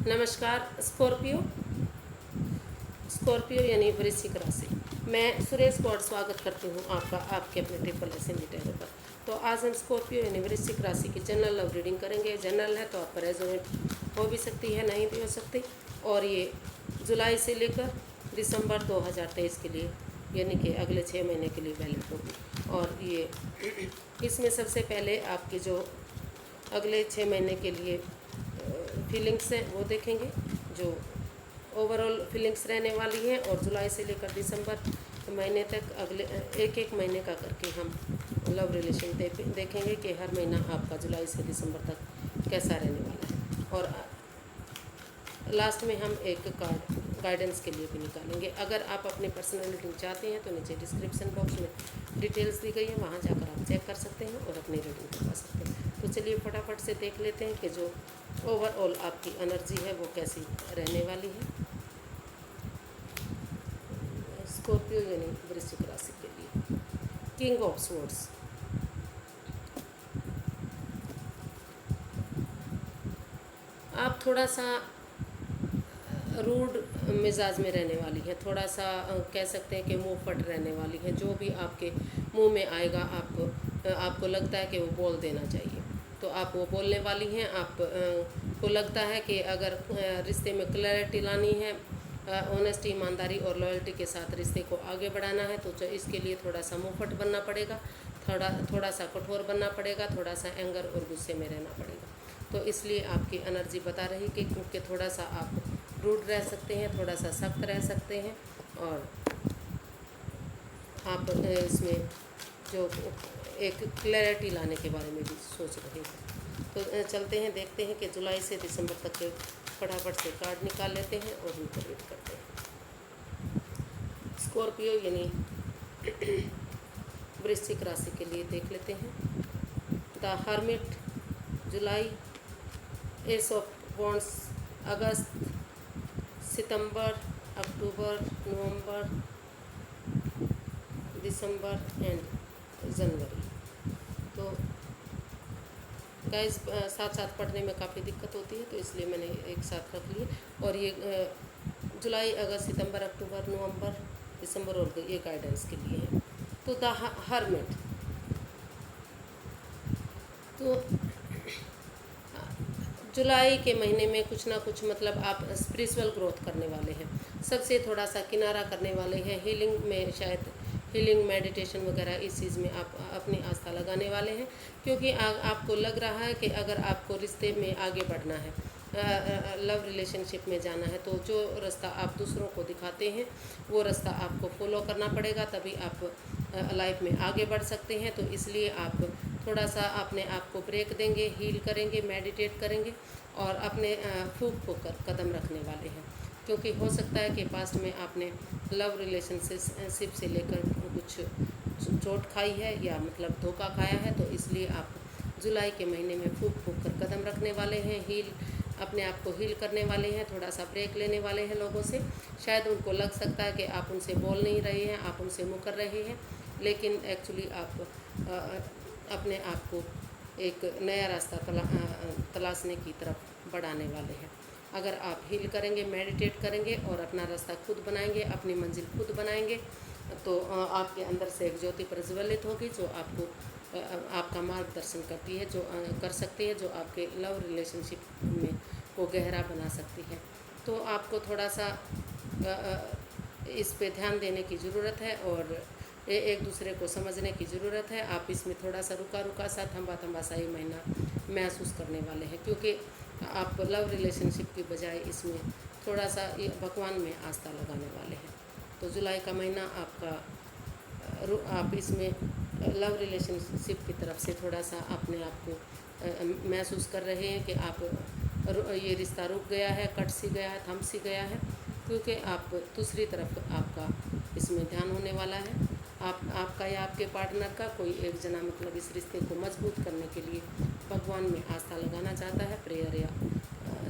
नमस्कार। Scorpio Scorpio यानी वृश्चिक राशि। मैं सुरेश गौड़ स्वागत करती हूँ आपका आपके अपने ट्रिपल एस हिंदी चैनल पर। तो आज हम स्कॉर्पियो यानी वृश्चिक राशि की जनरल लव रीडिंग करेंगे। जनरल है तो आप पर रेजोनेट हो भी सकती है, नहीं भी हो सकती। और ये जुलाई से लेकर दिसंबर 2023 के लिए यानी कि अगले 6 महीने के लिए वैलिड होगी। और ये इसमें सबसे पहले आपकी जो अगले 6 महीने के लिए फीलिंग्स हैं वो देखेंगे, जो ओवरऑल फीलिंग्स रहने वाली हैं। और जुलाई से लेकर दिसंबर महीने तक अगले एक एक महीने का करके हम लव रिलेशन देखेंगे कि हर महीना आपका जुलाई से दिसंबर तक कैसा रहने वाला है। और लास्ट में हम एक कार्ड गाइडेंस के लिए भी निकालेंगे। अगर आप अपनी पर्सनल रीडिंग चाहते हैं तो नीचे डिस्क्रिप्शन बॉक्स में डिटेल्स दी गई है, वहाँ जाकर आप चेक कर सकते हैं और अपनी रीडिंग करवा सकते हैं। तो चलिए फटाफट से देख लेते हैं कि जो ओवरऑल आपकी एनर्जी है वो कैसी रहने वाली है स्कॉर्पियो यानी वृश्चिक राशि के लिए। किंग ऑफ स्वॉर्ड्स, आप थोड़ा सा रूड मिजाज में रहने वाली है, थोड़ा सा कह सकते हैं कि मुंह फट रहने वाली है। जो भी आपके मुंह में आएगा आपको लगता है कि वो बोल देना चाहिए, तो आप वो बोलने वाली हैं। आप को लगता है कि अगर रिश्ते में क्लैरिटी लानी है, ऑनेस्टी, ईमानदारी और लॉयल्टी के साथ रिश्ते को आगे बढ़ाना है, तो इसके लिए थोड़ा सा मुंहफट बनना पड़ेगा, थोड़ा सा कठोर बनना पड़ेगा, थोड़ा सा एंगर और गुस्से में रहना पड़ेगा। तो इसलिए आपकी एनर्जी बता रही कि क्योंकि थोड़ा सा आप रूड रह सकते हैं, थोड़ा सा सख्त रह सकते हैं। और आप इसमें जो एक क्लैरिटी लाने के बारे में भी सोच रहे हैं। तो चलते हैं, देखते हैं कि जुलाई से दिसंबर तक के फटाफट से कार्ड निकाल लेते हैं और उनको रीड करते हैं। स्कॉर्पियो यानी वृश्चिक राशि के लिए देख लेते हैं। द हर्मिट, जुलाई, एस ऑफ वॉन्ड्स, अगस्त, सितंबर, अक्टूबर, नवंबर, दिसंबर एंड जनवरी। तो गाइस साथ साथ पढ़ने में काफ़ी दिक्कत होती है, तो इसलिए मैंने एक साथ रख लिए। और ये जुलाई, अगस्त, सितंबर, अक्टूबर, नवंबर, दिसंबर और ये गाइडेंस के लिए है। तो द हर्मिट, तो जुलाई के महीने में कुछ ना कुछ मतलब आप स्पिरिचुअल ग्रोथ करने वाले हैं, सबसे थोड़ा सा किनारा करने वाले हैं। हीलिंग में शायद हीलिंग मेडिटेशन वगैरह इस चीज़ में आप अपनी आस्था लगाने वाले हैं, क्योंकि आपको लग रहा है कि अगर आपको रिश्ते में आगे बढ़ना है, लव रिलेशनशिप में जाना है, तो जो रास्ता आप दूसरों को दिखाते हैं वो रास्ता आपको फॉलो करना पड़ेगा, तभी आप लाइफ में आगे बढ़ सकते हैं। तो इसलिए आप थोड़ा सा अपने आप को ब्रेक देंगे, हील करेंगे, मेडिटेट करेंगे और अपने फूक को कदम रखने वाले हैं। क्योंकि हो सकता है कि पास्ट में आपने लव रिलेशनशिप से लेकर कुछ चोट खाई है या मतलब धोखा खाया है, तो इसलिए आप जुलाई के महीने में फूक कर कदम रखने वाले हैं, अपने आप को हील करने वाले हैं, थोड़ा सा ब्रेक लेने वाले हैं लोगों से। शायद उनको लग सकता है कि आप उनसे बोल नहीं रहे हैं, आप उनसे मुकर रहे हैं, लेकिन एक्चुअली आप अपने आप को एक नया रास्ता तलाशने की तरफ बढ़ाने वाले हैं। अगर आप हील करेंगे, मेडिटेट करेंगे और अपना रास्ता खुद बनाएंगे, अपनी मंजिल खुद बनाएंगे, तो आपके अंदर से एक ज्योति प्रज्वलित होगी जो आपको आपका मार्गदर्शन करती है, जो कर सकती है, जो आपके लव रिलेशनशिप में को गहरा बना सकती है। तो आपको थोड़ा सा इस पे ध्यान देने की ज़रूरत है और एक दूसरे को समझने की ज़रूरत है। आप इसमें थोड़ा सा रुका सा, थम्बा सा ये महीना महसूस करने वाले हैं, क्योंकि आप लव रिलेशनशिप की बजाय इसमें थोड़ा सा भगवान में आस्था लगाने वाले हैं। तो जुलाई का महीना आप इसमें लव रिलेशनशिप की तरफ से थोड़ा सा अपने आप को महसूस कर रहे हैं कि आप ये रिश्ता रुक गया है, कट सी गया है, थम सी गया है, क्योंकि आप दूसरी तरफ आपका इसमें ध्यान होने वाला है। आपका या आपके पार्टनर का कोई एक जना मतलब इस रिश्ते को मजबूत करने के लिए भगवान में आस्था लगाना चाहता है, प्रेयर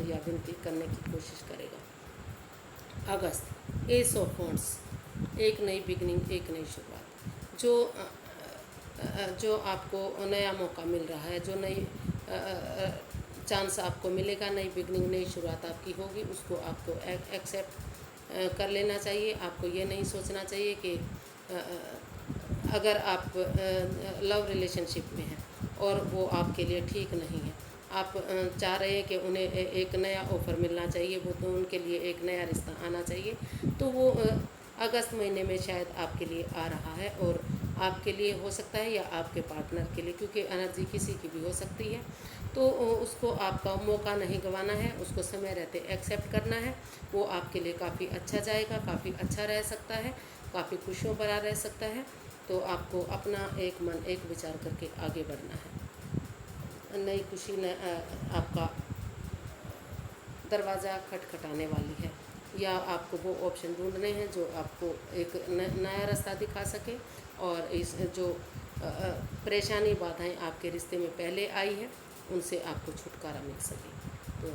या विनती करने की कोशिश करेगा। अगस्त, एस ऑफ वॉन्ड्स, एक नई बिगनिंग, एक नई शुरुआत। जो आपको नया मौका मिल रहा है, जो नई चांस आपको मिलेगा, नई बिगनिंग, नई शुरुआत आपकी होगी, उसको आपको एक्सेप्ट कर लेना चाहिए। आपको ये नहीं सोचना चाहिए कि अगर आप लव रिलेशनशिप में हैं और वो आपके लिए ठीक नहीं है, आप चाह रहे हैं कि उन्हें एक नया ऑफ़र मिलना चाहिए, वो तो उनके लिए एक नया रिश्ता आना चाहिए, तो वो अगस्त महीने में शायद आपके लिए आ रहा है, और आपके लिए हो सकता है या आपके पार्टनर के लिए, क्योंकि एनर्जी किसी की भी हो सकती है। तो उसको आपका मौका नहीं गंवाना है, उसको समय रहते एक्सेप्ट करना है। वो आपके लिए काफ़ी अच्छा जाएगा, काफ़ी अच्छा रह सकता है, काफ़ी खुशियों भरा रह सकता है। तो आपको अपना एक मन एक विचार करके आगे बढ़ना है। नई खुशी आपका दरवाज़ा खटखटाने वाली है, या आपको वो ऑप्शन ढूंढने हैं जो आपको एक नया रास्ता दिखा सके, और इस जो परेशानी बाधाएं आपके रिश्ते में पहले आई है उनसे आपको छुटकारा मिल सके। तो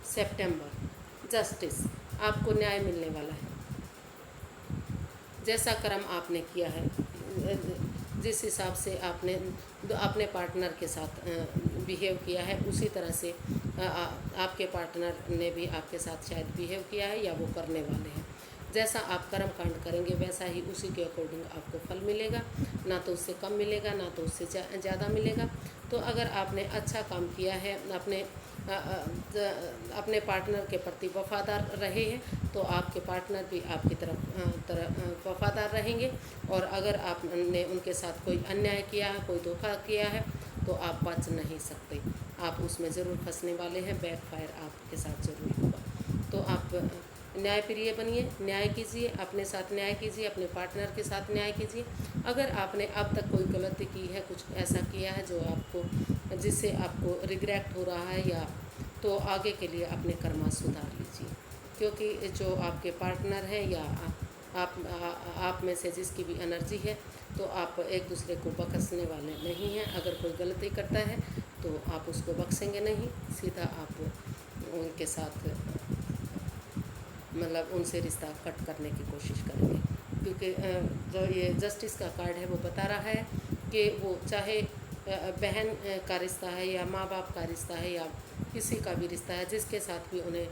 सितंबर, जस्टिस, आपको न्याय मिलने वाला है। जैसा कर्म आपने किया है, जिस हिसाब से आपने अपने पार्टनर के साथ बिहेव किया है, उसी तरह से आपके पार्टनर ने भी आपके साथ शायद बिहेव किया है, या वो करने वाले हैं। जैसा आप कर्म कांड करेंगे वैसा ही उसी के अकॉर्डिंग आपको फल मिलेगा, ना तो उससे कम मिलेगा, ना तो उससे ज़्यादा मिलेगा। तो अगर आपने अच्छा काम किया है, अपने पार्टनर के प्रति वफादार रहे हैं, तो आपके पार्टनर भी आपकी तरफ वफादार रहेंगे। और अगर आपने उनके साथ कोई अन्याय किया है, कोई धोखा किया है, तो आप बच नहीं सकते, आप उसमें ज़रूर फंसने वाले हैं, बैकफायर आपके साथ ज़रूर होगा। तो आप न्यायप्रिय बनिए, न्याय कीजिए, अपने साथ न्याय कीजिए, अपने पार्टनर के साथ न्याय कीजिए। अगर आपने अब तक कोई गलती की है, कुछ ऐसा किया है जो आपको, जिससे आपको रिग्रेट हो रहा है, या तो आगे के लिए अपने कर्म सुधार लीजिए, क्योंकि जो आपके पार्टनर हैं या आप में से जिसकी भी एनर्जी है, तो आप एक दूसरे को बख्शने वाले नहीं हैं। अगर कोई गलती करता है तो आप उसको बख्शेंगे नहीं, सीधा आप उनके साथ मतलब उनसे रिश्ता कट करने की कोशिश करेंगे, क्योंकि जो ये जस्टिस का कार्ड है वो बता रहा है कि वो चाहे बहन का रिश्ता है, या माँ बाप का रिश्ता है, या किसी का भी रिश्ता है, जिसके साथ भी उन्हें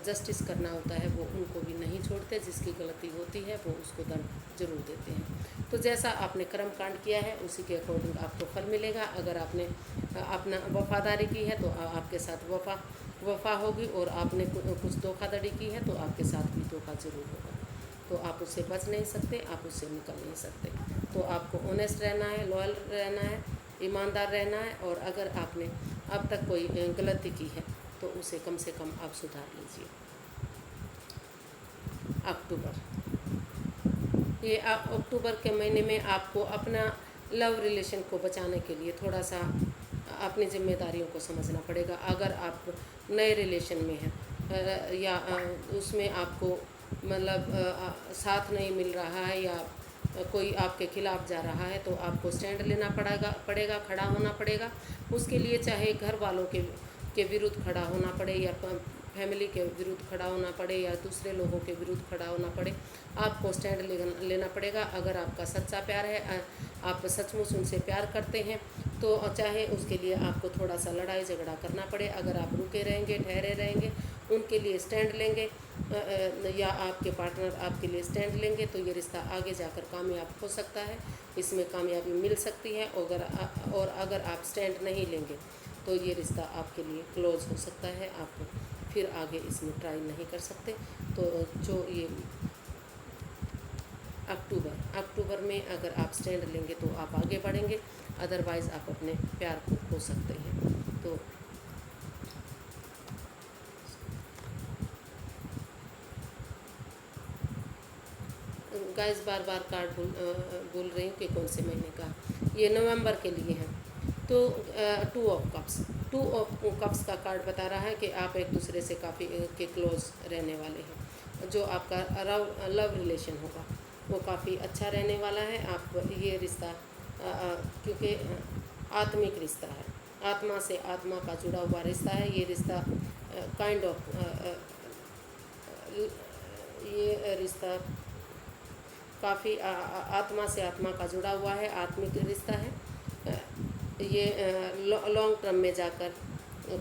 जस्टिस करना होता है, वो उनको भी नहीं छोड़ते। जिसकी गलती होती है वो उसको दंड जरूर देते हैं। तो जैसा आपने कर्म कांड किया है उसी के अकॉर्डिंग आपको फल मिलेगा। अगर आपने अपना वफादारी की है तो आपके साथ वफा होगी, और आपने कुछ धोखाधड़ी की है तो आपके साथ भी धोखा जरूर होगा। तो आप उससे बच नहीं सकते, आप उससे निकल नहीं सकते। तो आपको ऑनेस्ट रहना है, लॉयल रहना है, ईमानदार रहना है। और अगर आपने अब तक कोई गलती की है तो उसे कम से कम आप सुधार लीजिए। अक्टूबर, ये अक्टूबर के महीने में आपको अपना लव रिलेशन को बचाने के लिए थोड़ा सा अपनी जिम्मेदारियों को समझना पड़ेगा। अगर आप नए रिलेशन में हैं या उसमें आपको मतलब साथ नहीं मिल रहा है, या कोई आपके खिलाफ जा रहा है, तो आपको स्टैंड लेना पड़ेगा, खड़ा होना पड़ेगा। उसके लिए चाहे घर वालों के विरुद्ध खड़ा होना पड़े, या फैमिली के विरुद्ध खड़ा होना पड़े, या दूसरे लोगों के विरुद्ध खड़ा होना पड़े, आपको स्टैंड लेना पड़ेगा। अगर आपका सच्चा प्यार है, आप सचमुच उनसे प्यार करते हैं, तो चाहे उसके लिए आपको थोड़ा सा लड़ाई झगड़ा करना पड़े, अगर आप रुके रहेंगे, ठहरे रहेंगे, उनके लिए स्टैंड लेंगे, या आपके पार्टनर आपके लिए स्टैंड लेंगे, तो ये रिश्ता आगे जाकर कामयाब हो सकता है, इसमें कामयाबी मिल सकती है। और अगर आप स्टैंड नहीं लेंगे तो ये रिश्ता आपके लिए क्लोज हो सकता है, आप फिर आगे इसमें ट्राई नहीं कर सकते। तो जो ये अक्टूबर में अगर आप स्टैंड लेंगे तो आप आगे बढ़ेंगे, अदरवाइज़ आप अपने प्यार को खो सकते हैं। तो गाइस बार कार्ड बोल रही हूँ कि कौन से महीने का, ये नवंबर के लिए है। तो 2 ऑफ कप्स का कार्ड बता रहा है कि आप एक दूसरे से काफ़ी के क्लोज रहने वाले हैं। जो आपका लव रिलेशन होगा वो काफ़ी अच्छा रहने वाला है। आप ये रिश्ता क्योंकि आत्मिक रिश्ता है, आत्मा से आत्मा का जुड़ा हुआ रिश्ता है। ये रिश्ता काइंड ऑफ ये रिश्ता काफ़ी आत्मा से आत्मा का जुड़ा हुआ है, आत्मिक रिश्ता है। ये लॉन्ग टर्म में जाकर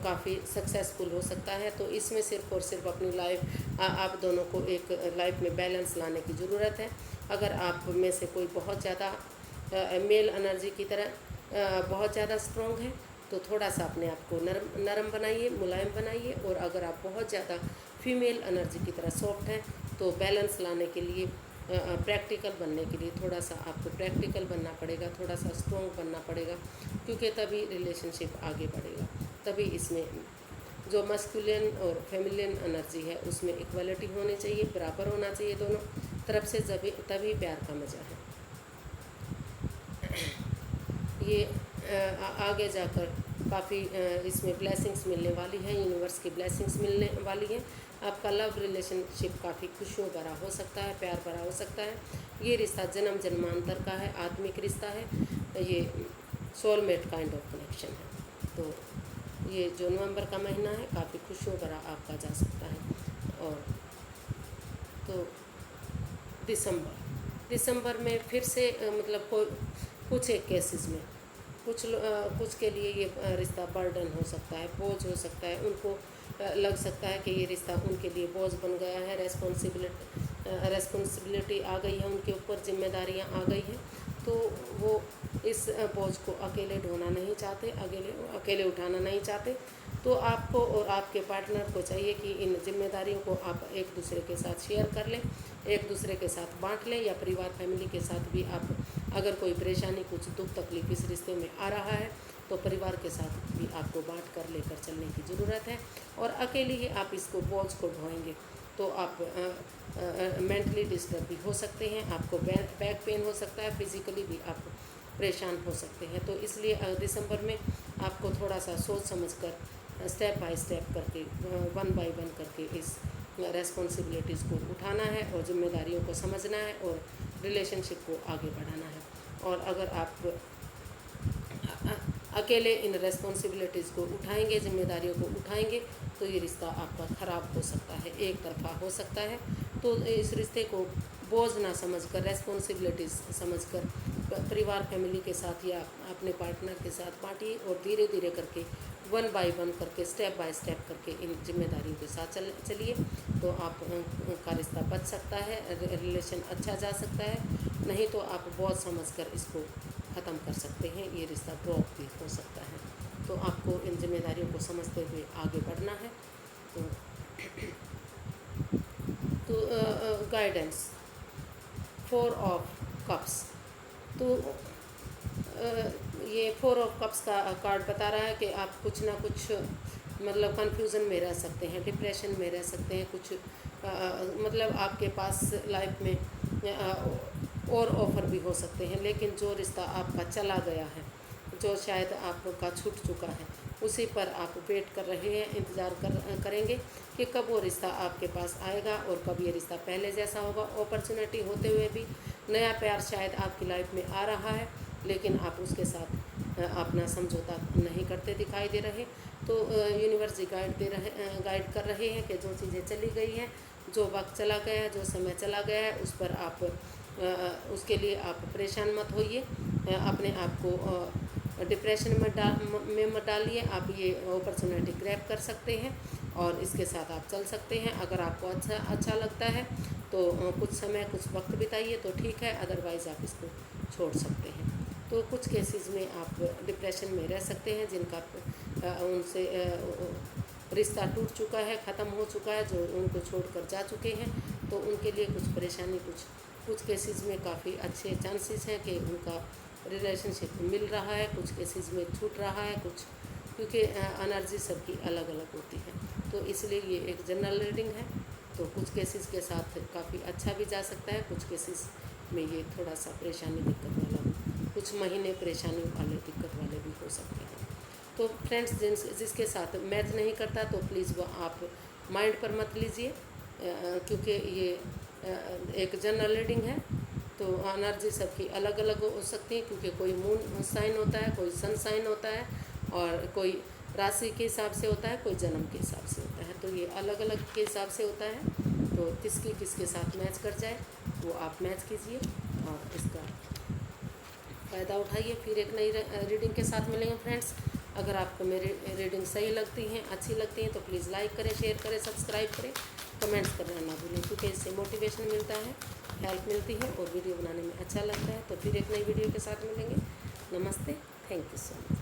काफ़ी सक्सेसफुल हो सकता है। तो इसमें सिर्फ़ और सिर्फ अपनी लाइफ आप दोनों को एक लाइफ में बैलेंस लाने की ज़रूरत है। अगर आप में से कोई बहुत ज़्यादा मेल एनर्जी की तरह बहुत ज़्यादा स्ट्रॉन्ग है तो थोड़ा सा अपने आप को नरम नरम बनाइए, मुलायम बनाइए। और अगर आप बहुत ज़्यादा फीमेल एनर्जी की तरह सॉफ्ट हैं तो बैलेंस लाने के लिए, प्रैक्टिकल बनने के लिए थोड़ा सा आपको प्रैक्टिकल बनना पड़ेगा, थोड़ा सा स्ट्रॉन्ग बनना पड़ेगा, क्योंकि तभी रिलेशनशिप आगे बढ़ेगा। तभी इसमें जो मस्कुलिन और फेमिलिन एनर्जी है उसमें इक्वलिटी होनी चाहिए, बराबर होना चाहिए दोनों तरफ से, तभी प्यार का मज़ा है। ये आगे जाकर काफ़ी इसमें ब्लेसिंग्स मिलने वाली हैं, यूनिवर्स की ब्लेसिंग्स मिलने वाली हैं। आपका लव रिलेशनशिप काफ़ी खुशियों भरा हो सकता है, प्यार भरा हो सकता है। ये रिश्ता जन्म जन्मांतर का है, आत्मिक रिश्ता है, ये सोलमेट काइंड ऑफ कनेक्शन है। तो ये जो नवंबर का महीना है काफ़ी खुशियों भरा आपका जा सकता है। और तो दिसंबर में फिर से मतलब कुछ एक केसेस में कुछ के लिए ये रिश्ता बर्डन हो सकता है, बोझ हो सकता है। उनको लग सकता है कि ये रिश्ता उनके लिए बोझ बन गया है, रेस्पॉन्सिबिलिटी आ गई है उनके ऊपर, जिम्मेदारियां आ गई हैं। तो वो इस बोझ को अकेले ढोना नहीं चाहते, अकेले उठाना नहीं चाहते। तो आपको और आपके पार्टनर को चाहिए कि इन जिम्मेदारियों को आप एक दूसरे के साथ शेयर कर लें, एक दूसरे के साथ बांट लें, या परिवार फैमिली के साथ भी आप अगर कोई परेशानी, कुछ दुख तकलीफ इस रिश्ते में आ रहा है तो परिवार के साथ भी आपको बांट कर लेकर चलने की ज़रूरत है। और अकेले ही आप इसको बोझ को ढोएंगे तो आप मेंटली डिस्टर्ब भी हो सकते हैं, आपको बैक पेन हो सकता है, फिज़िकली भी आप परेशान हो सकते हैं। तो इसलिए दिसंबर में आपको थोड़ा सा सोच समझकर स्टेप बाय स्टेप करके, वन बाय वन करके इस रेस्पॉन्सिबिलिटीज़ को उठाना है और जिम्मेदारियों को समझना है और रिलेशनशिप को आगे बढ़ाना है। और अगर आप अकेले इन रेस्पॉन्सिबिलिटीज़ को उठाएंगे, जिम्मेदारियों को उठाएंगे, तो ये रिश्ता आपका ख़राब हो सकता है, एक तरफा हो सकता है। तो इस रिश्ते को बोझ ना समझकर, रेस्पॉन्सिबिलिटीज़ समझकर परिवार फैमिली के साथ या अपने पार्टनर के साथ बांटिए और धीरे धीरे करके, वन बाय वन करके, स्टेप बाय स्टेप करके इन जिम्मेदारियों के साथ चलिए। तो आप का रिश्ता बच सकता है, रिलेशन अच्छा जा सकता है। नहीं तो आप बोझ समझकर इसको ख़त्म कर सकते हैं, ये रिश्ता ड्रॉप भी हो सकता है। तो आपको इन जिम्मेदारियों को समझते हुए आगे बढ़ना है। तो गाइडेंस 4 ऑफ कप्स। तो ये 4 ऑफ कप्स का कार्ड बता रहा है कि आप कुछ ना कुछ मतलब कन्फ्यूज़न में रह सकते हैं, डिप्रेशन में रह सकते हैं। कुछ मतलब आपके पास लाइफ में और ऑफ़र भी हो सकते हैं, लेकिन जो रिश्ता आपका चला गया है, जो शायद आपका छूट चुका है, उसी पर आप वेट कर रहे हैं, इंतज़ार करेंगे कि कब वो रिश्ता आपके पास आएगा और कब ये रिश्ता पहले जैसा होगा। अपॉर्चुनिटी होते हुए भी नया प्यार शायद आपकी लाइफ में आ रहा है, लेकिन आप उसके साथ अपना समझौता नहीं करते दिखाई दे रहे। तो यूनिवर्स गाइड कर रहे हैं कि जो चीज़ें चली गई हैं, जो वक्त चला गया है, जो समय चला गया है, उस पर आप उसके लिए आप परेशान मत होइए, अपने आप को डिप्रेशन में मत डालिए। आप ये अपॉर्चुनिटी ग्रैब कर सकते हैं और इसके साथ आप चल सकते हैं। अगर आपको अच्छा लगता है तो कुछ समय, कुछ वक्त बिताइए तो ठीक है, अदरवाइज़ आप इसको छोड़ सकते हैं। तो कुछ केसेस में आप डिप्रेशन में रह सकते हैं जिनका उनसे रिश्ता टूट चुका है, ख़त्म हो चुका है, जो उनको छोड़कर जा चुके हैं। तो उनके लिए कुछ परेशानी, कुछ केसेस में काफ़ी अच्छे चांसेस हैं कि उनका रिलेशनशिप मिल रहा है, कुछ केसेस में छूट रहा है, कुछ क्योंकि एनर्जी सबकी अलग अलग होती है। तो इसलिए ये एक जनरल रीडिंग है। तो कुछ केसेस के साथ काफ़ी अच्छा भी जा सकता है, कुछ केसेस में ये थोड़ा सा परेशानी, दिक्कत वाला, कुछ महीने परेशानी वाले, दिक्कत वाले भी हो सकते हैं। तो फ्रेंड्स, जिसके साथ मैच नहीं करता तो प्लीज़ वो आप माइंड पर मत लीजिए, क्योंकि ये एक जनरल रीडिंग है। तो एनर्जी सबकी अलग अलग हो सकती है, क्योंकि कोई मून साइन होता है, कोई सन साइन होता है, और कोई राशि के हिसाब से होता है, कोई जन्म के हिसाब से होता है। तो ये अलग अलग के हिसाब से होता है। तो किसके साथ मैच कर जाए वो आप मैच कीजिए और इसका फ़ायदा उठाइए। फिर एक नई रीडिंग के साथ मिलेंगे फ्रेंड्स। अगर आपको मेरी रीडिंग सही लगती हैं, अच्छी लगती हैं, तो प्लीज़ लाइक करें, शेयर करें, सब्सक्राइब करें, कमेंट्स करना ना भूलें, क्योंकि इससे मोटिवेशन मिलता है, हेल्प मिलती है और वीडियो बनाने में अच्छा लगता है। तो फिर एक नई वीडियो के साथ मिलेंगे। नमस्ते, थैंक यू सो मच।